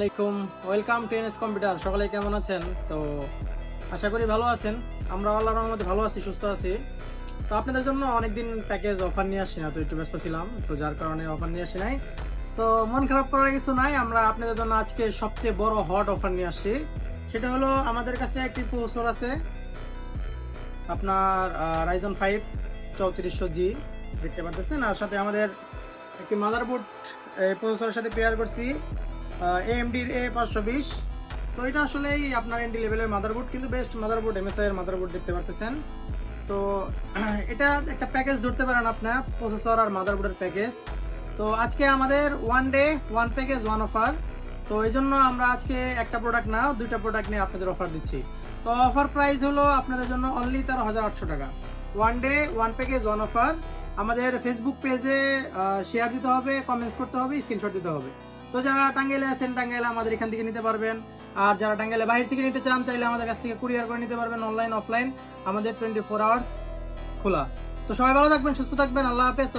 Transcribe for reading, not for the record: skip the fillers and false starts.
আলাইকুম, welcome to NS computer. সকলে কেমন আছেন? তো আশা করি ভালো আছেন। আমরা আল্লাহর রহমতে ভালো আছি, সুস্থ আছি। তো আপনাদের জন্য অনেকদিন প্যাকেজ অফার নিয়ে আসি না, তো একটু ব্যস্ত ছিলাম, তো যার কারণে অফার নিয়ে আসি নাই। তো মন খারাপ করার কিছু নাই, আমরা আপনাদের জন্য আজকে সবচেয়ে বড় হট অফার নিয়ে আসি। সেটা হলো আমাদের কাছে একটি প্রসেসর আছে, আপনার রাইজন 5 3400G দেখতে পারতেছেন। আর সাথে আমাদের একটি মাদারবোর্ড প্রসেসরের সাথে পেয়ার করছি, AMD-র A520। তো এটা আসলেই আপনার এন্ট্রি লেভেলের মাদারবোর্ড, কিন্তু বেস্ট মাদারবোর্ড, MSI এর মাদারবোর্ড দেখতে পারতেছেন। তো এটা একটা প্যাকেজ ধরতে পারেন আপনার, প্রসেসর আর মাদারবোর্ডের প্যাকেজ। তো আজকে আমাদের one day one package one offer. তো এই জন্য আমরা আজকে একটা প্রোডাক্ট না, দুইটা প্রোডাক্ট নিয়ে আপনাদের অফার দিচ্ছি। তো অফার প্রাইস হলো আপনাদের জন্য অনলি 13,800 টাকা। One day one package one offer. আমাদের ফেসবুক পেজে শেয়ার দিতে হবে, কমেন্টস করতে হবে, স্ক্রিনশট দিতে হবে। তো যারা টাঙ্গাইলে আছেন, টাঙ্গাইলে আমাদের এখান থেকে নিতে পারবেন। আর যারা টাঙ্গাইলে বাইরে থেকে নিতে চান, চাইলে আমাদের কাছ থেকে কুরিয়ার করে নিতে পারবেন, অনলাইন অফলাইন। আমাদের 24 আওয়ার্স খোলা। তো সবাই ভালো থাকবেন, সুস্থ থাকবেন, আল্লাহ হাফেজ।